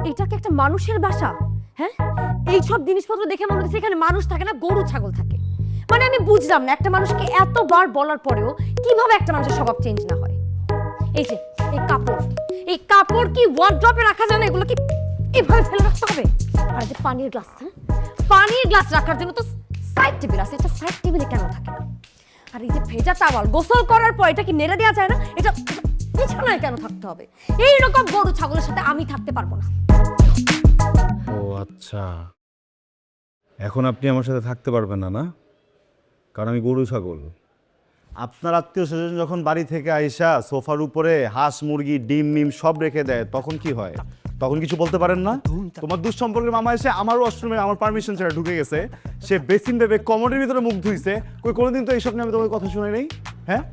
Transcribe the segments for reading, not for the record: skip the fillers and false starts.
এটা কি একটা মানুষের বাসা? হ্যাঁ, এইসব জিনিসপত্র দেখে মনে হচ্ছে এখানে মানুষ থাকে না, গরু ছাগল থাকে। মানে আমি বুঝলাম না, একটা মানুষকে এতবার বলার পরেও কিভাবে একটা মানুষের স্বভাব চেঞ্জ না হয়। এই যে এই কাপড় কি ওয়ার্ড্রপে রাখা যায় না? এগুলো কি এভাবে ফেলে রাখতে হবে? আর এই যে পানির গ্লাস, হ্যাঁ, পানির গ্লাস রাখার জন্য তো সাইড টেবিল আছে, এটা সাইড টেবিলে কেন থাকে না? আর এই যে ভেজা টাওয়াল, গোসল করার পর এটা কি নেড়ে দেওয়া যায় না? এটা বিছানায় কেন থাকতে হবে? এইরকম গরু ছাগলের সাথে আমি থাকতে পারবো না। ও আচ্ছা, এখন আপনি আমার সাথে থাকতে পারবেন না, না? কারণ আমি গরু ছাগল। আপনার আত্মীয় স্বজন যখন বাড়ি থেকে আইসা সোফার উপরে হাঁস মুরগি ডিম মিম সব রেখে দেয়, তখন কি হয়? তখন কিছু বলতে পারেন না? তোমার দুঃসম্পর্কের মামা এসে আমার ওয়াশরুমে আমার পারমিশন ছাড়া ঢুকে গেছে, সে বেসিন ভেবে কমোডের ভিতরে মুখ ধুইছে, কোনোদিন তো এইসব নিয়ে আমি তোমার কথা শুনে নেই। হ্যাঁ,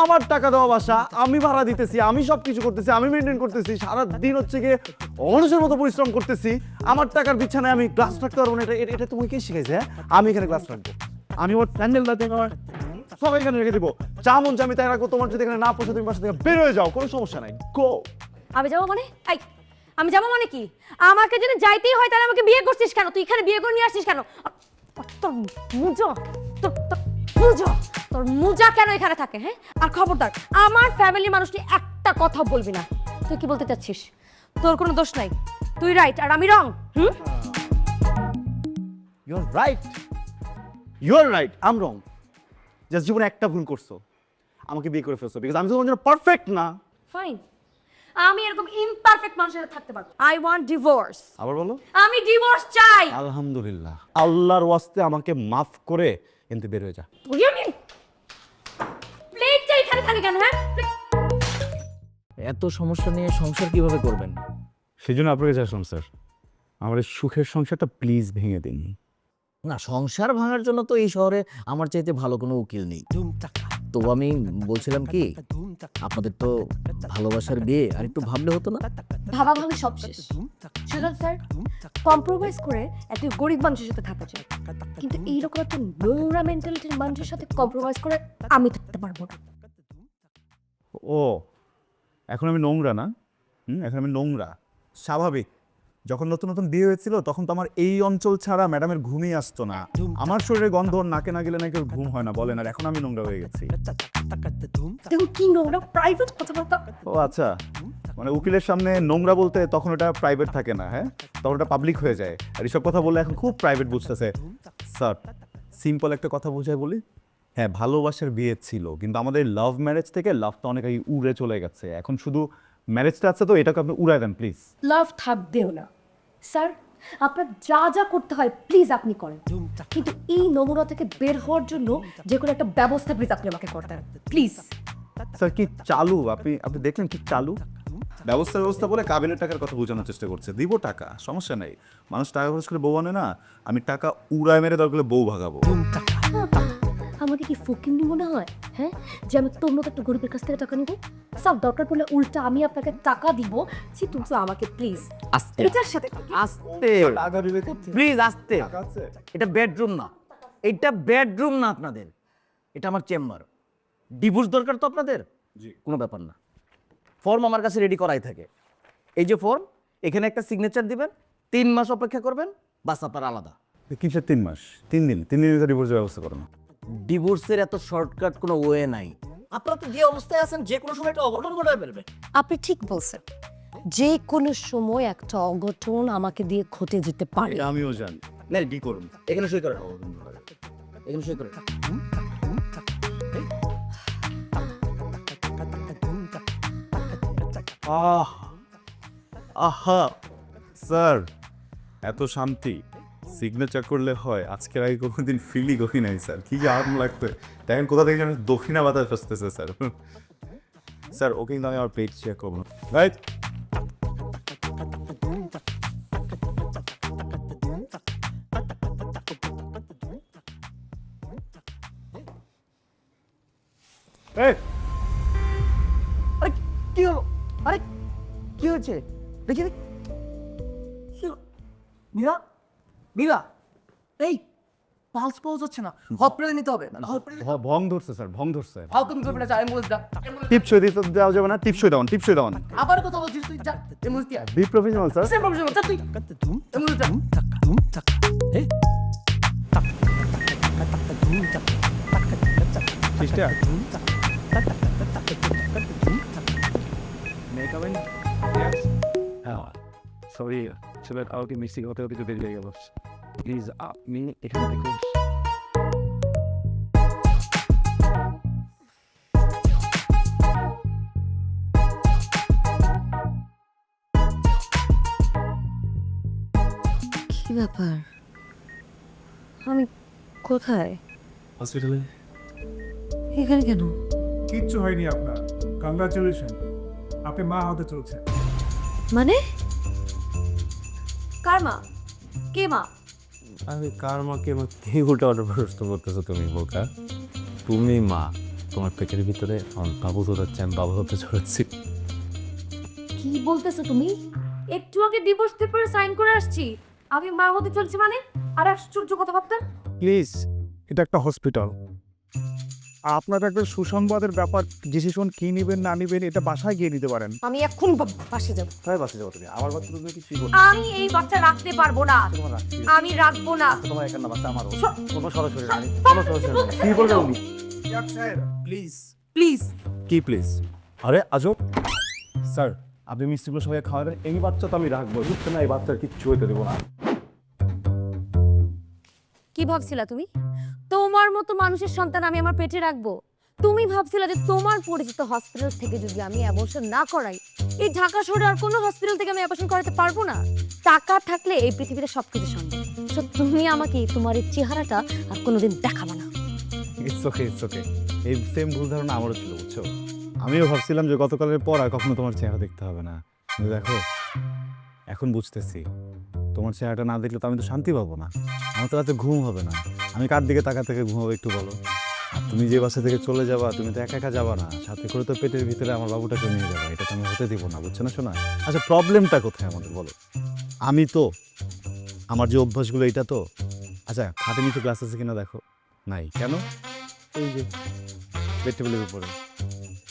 আমার টাকা দেওয়া বাসা, আমি ভাড়া দিতেছি, আমি সব কিছু করতেছি, আমি মেনটেন করতেছি, সারাদিন হচ্ছে গিয়ে অমানুষের মতো পরিশ্রম করতেছি, আমার টাকার বিছানায় আমি গ্লাস রাখতে পারবো না। এটা তুমি কে শিখাইছে? হ্যাঁ, আমি এখানে গ্লাস রাখবো, আমি ওর স্যান্ডেলটা দেখো সব এখানে রেখে দিব, চা মন আমি তাই রাখবো। তোমার যদি এখানে না পৌঁছে তুমি বাসা থেকে বের হয়ে যাও, কোনো সমস্যা নাই, গো। আমি যাবো মানে? এই, আমি যাবো মানে কি? আমাকে যদি যাইতেই হয় তাহলে আমাকে বিয়ে করছিস কেন? তুই এখানে বিয়ে করে নিয়ে আসছিস কেন? তোর মুজো, তোর মুজা কেন এখানে থাকে? হ্যাঁ, আর খবরদার আমার ফ্যামিলির মানুষ নিয়ে একটা কথা বলবি না। তুই কি বলতে চাচ্ছিস? তোর কোনো দোষ নাই, তুই রাইট আর আমি wrong. You're right, you're right, am wrong. Just জীবনে একটা ভুল করছো, আমাকে বিয়ে করে ফেলছো, বিকজ আমি তো তোমার জন্য পারফেক্ট না। ফাইন, আমি এরকম ইমপারফেক্ট মানুষের সাথে থাকতে পারবো। I want divorce. আবার বলো। আমি ডিভোর্স চাই। আলহামদুলিল্লাহ, আল্লাহর ওয়াস্তে আমাকে মাফ করে এনতে বের হয়ে যা। তুই আমি প্লেটটা এখানে থাকে কেন? হ্যাঁ, এত সমস্যা নিয়ে সংসার কিভাবে করবেন? সেই জন্য আপনাকে চাইছিলাম স্যার, আমার এই সুখের সংসারটা প্লিজ ভেঙে দিন। না, সংসার ভাঙার জন্য তো এই শহরে আমার চাইতে ভালো কোনো উকিল নেই। তো আমি বলছিলাম কি, আপনাদের তো ভালোবাসার বিয়ে, আর একটু ভাবলে হতো না? ভাবাভাবি সব শেষ। সুজন স্যার, কম্প্রোমাইজ করে একটা গরিব মানুষের সাথে থাকা যায়, কিন্তু এইরকম একটা নোংরা মেন্টালিটির মানুষের সাথে কম্প্রোমাইজ করে আমি থাকতে পারবো না। ও, এখন আমি নোংরা না? এখন আমি নোংরা, স্বাভাবিক। যখন নতুন নতুন বিয়ে হয়েছিল তখন তো আমার এই অঞ্চল ছাড়া ম্যাডামের ঘুমই আসতো না, আমার শরীরে গন্ধ ওর নাকে না গেলে নাকি ওর ঘুম হয় না, বলেন। আর এখন আমি নোংরা হয়ে গেছি। দেখুন কি নোংরা প্রাইভেট কথাবার্তা। ও আচ্ছা, মানে উকিলের সামনে নোংরা বলতে তখন ওটা প্রাইভেট থাকে না, হ্যাঁ, তখন ওটা পাবলিক হয়ে যায়। আর এইসব কথা বললে এখন খুব প্রাইভেট বুঝতেছে। স্যার, সিম্পল একটা কথা বোঝায় বলি, হ্যাঁ ভালোবাসার বিয়ে ছিল, কিন্তু আমাদের লাভ ম্যারেজ থেকে লাভটা অনেক আগে উড়ে চলে গেছে, এখন শুধু ম্যারেজটা আছে, তো এটাকে আপনি উড়ায় দেন প্লিজ। লাভ থাকবেও না স্যার, আপনার যা যা করতে হয় প্লিজ আপনি করেন, কিন্তু এই নোংরা থেকে বের হওয়ার জন্য যে কোনো একটা ব্যবস্থা প্লিজ আপনি আমাকে করতে হবে প্লিজ। স্যার কি চালু, আপনি দেখলেন কি চালু? ব্যবস্থা বলে কাবিনের টাকার কথা বোঝানোর চেষ্টা করছে। দিব টাকা, সমস্যা নেই, মানুষ টাকা খরচ করে বউ আনে না, আমি টাকা উড়ায় মেরে দরকার হলে বউ ভাগাবো। আমাকে কি ফকিন্নি মনে হয়? হ্যাঁ, যে আমি তোর মতো একটা গরিবের কাছ থেকে টাকা নিব? সব দরকার পড়লে উল্টা আমি আপনাকে টাকা দিব। জি তুমি তো আমাকে প্লিজ আস্তে এটার সাথে আস্তে টাকা দিবে প্লিজ, আস্তে। এটা বেডরুম না, এটা বেডরুম না আপনাদের, এটা আমার চেম্বার। ডিভোর্স দরকার তো আপনাদের? কোনো ব্যাপার না, ফর্ম আমার কাছে রেডি করাই থাকে। এই যে ফর্ম, এখানে একটা সিগনেচার দিবেন, 3 মাস অপেক্ষা করবেন, বাস আপনার আলাদা। কিসের 3 মাস? 3 দিন, 3 দিনের ডিভোর্সের ব্যবস্থা করো না। ডিভোর্সের এত শর্টকাট কোনো ওয়ে নাই। আপনারা তো যে অবস্থায় আছেন, যে কোনো সময় একটা অঘটন ঘটায় ফেলবে। আপনি ঠিক বলছেন, যে কোনো সময় একটা অঘটন আমাকে দিয়ে ঘটে যেতে পারে। আমিও জানি। না, ডি করুন, এখানে সই করেন, এখানে সই করেন। আহা স্যার, এত শান্তি সিগনেচার করলে হয়? আজকের আগে কোনোদিন ফিলই করি নাই স্যার, কি যে আরাম লাগবে। দেখেন কোথা থেকে যেন দক্ষিণা বাতাস আসতেছে স্যার। স্যার ওকে কিন্তু আমি আমার পেট চেক করবো, রাইট? আরে কি হলো? আরে কি হয়েছে? দেখি মীরা, মীরা, এই পালস পাওয়া যাচ্ছে না, হসপিটালে নিতে হবে। ভং ধরছে স্যার, ভং ধরছে। হাউ তুমি করবে না, যা অ্যাম্বুলেন্স ডাক। টিপসই দিতে দেওয়া যাবে না, টিপসই দেওয়ান, টিপসই দেওয়ান। আবার কথা বলছিস তুই, যা অ্যাম্বুলেন্স দিয়ে আয়। Be professional sir. Same professional, যা তুই অ্যাম্বুলেন্স ডাক। সিস্টার সরি সেটা কাউকে মিস্টেক হতে হতে দেরি হয়ে গেল প্লিজ আপনি এখানে দেখুন কি ব্যাপার? আমি কোথায়? হসপিটালে এখানে কেন? কিচ্ছু হয়নি আপনার, কংগ্রাচুলেশন, আপনি মা হতে চলছেন। মানে কার মা? কে মা? আরে কার মাকে কি উল্টা পাল্টা প্রশ্ন করতেছো তুমি বোকা? তুমি মা, তোমার পেটের ভিতরে আমার বাবু হচ্ছে, আমি বাবু হতে চলেছি। কি বলতেছো তুমি? একটু আগে ডিভোর্স পেপারে সাইন করে আসছি, আমি মা হতে চলছি মানে? আর আশ্চর্য কথা ভাবতেন। প্লিজ, এটা একটা হসপিটাল, আপনার একটা সুসংবাদের ব্যাপার, ডিসিশন কি নেবেন না নেবেন এটা বাসায় গিয়ে নিতে পারেন। আমি এখন বাসে যাব। তাই বাসে যাবো তুমি? আমার বাচ্চা তুমি কিছুই বলছো আমি এই বাচ্চা রাখতে পারবো না, তোমার রাখছি। আমি রাখবো না। তোমার এখানে বাচ্চা আমারও। কোনো সরাসরি না, কোনো সরাসরি না। কি বলবে উনি? Please please. কি প্লিজ? আরে আজব স্যার, আপনি মিষ্টিগুলো সবাই খাওয়াবেন, এই বাচ্চা তো আমি রাখবো, বুঝছো না? এই বাচ্চার কিচ্ছু হইতে দেবো না। কি ভাবছিলা তুমি? তোমার মতো মানুষের সন্তান আমি আমার পেটে রাখবো? তুমি ভাবছিলা যে তোমার পরিচিত হসপিটাল থেকে যদি আমি অ্যাবর্শন না করাই, এই ঢাকা শহরে আর কোনো হসপিটাল থেকে আমি অ্যাবর্শন করাতে পারবো না? টাকা থাকলে এই পৃথিবীতে সবকিছু সম্ভব। তো তুমি আমাকে তোমার এই চেহারাটা আর কোনোদিন দেখাবো না। It's okay, it's okay. এই সেম ভুল ধারণা আমারও ছিল, বুঝছো? আমিও ভাবছিলাম যে গতকালের পর আর কখনো তোমার চেহারা দেখতে হবে না, কিন্তু দেখো এখন বুঝতেছি তোমার চেহারাটা না দেখলে তো আমি তো শান্তি পাবো না, আমার তো রাতে ঘুম হবে না। আমি কার দিকে তাকা থেকে ঘুমাবো একটু বলো? আর তুমি যে বাসা থেকে চলে যাবা, তুমি তো একা একা যাবা না, সাথে করে তো পেটের ভিতরে আমার বাবুটাকে নিয়ে যাবা, এটা তো আমি হতে দিব না, বুঝছো না শোনা? আচ্ছা প্রবলেমটা কোথায় আমাদের বলো? আমি তো আমার যে অভ্যাসগুলো এটা তো, আচ্ছা খাটে নিচে গ্লাস আছে কিনা দেখো, নাই কেন? এই যে বেড টেবিলের উপরে।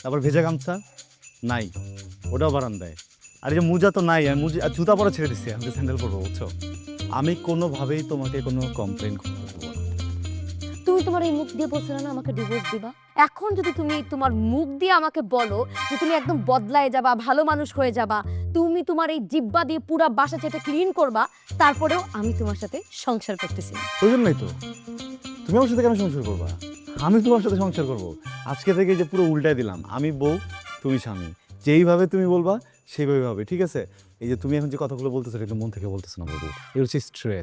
তারপর ভেজা গামছা নাই, ওটাও বারান্দায়। আর এই যে মোজা তো নাই, আমি মোজা আর জুতা পরে ছেড়ে দিচ্ছি, আমি তো স্যান্ডেল পরবো, বুঝছো? আমি কোনোভাবেই তোমাকে কোনো কমপ্লেন করতে দেবো না। তুমি তোমার এই মুখ দিয়ে বলছিলে না আমাকে ডিভোর্স দিবা? এখন যদি তুমি তোমার মুখ দিয়ে আমাকে বলো যে তুমি একদম বদলায় যাবা, ভালো মানুষ হয়ে যাবা, তুমি তোমার এই জিব্বা দিয়ে পুরো বাসা চেটে ক্লিন করবা, তারপরেও আমি তোমার সাথে সংসার করতেছি না। প্রয়োজন নাই তো, তুমি আমার সাথে কেন সংসার করবা? আমি তোমার সাথে সংসার করবো। আজকে থেকে যে পুরো উল্টায় দিলাম, আমি বউ তুমি স্বামী, যেইভাবে তুমি বলবা সেইভাবে হবে, ঠিক আছে? এই যে তুমি এখন যে কথাগুলো বলতেছো এটা একদম মন থেকে বলতেছো না বলবো, এটা হচ্ছে স্ট্রেস।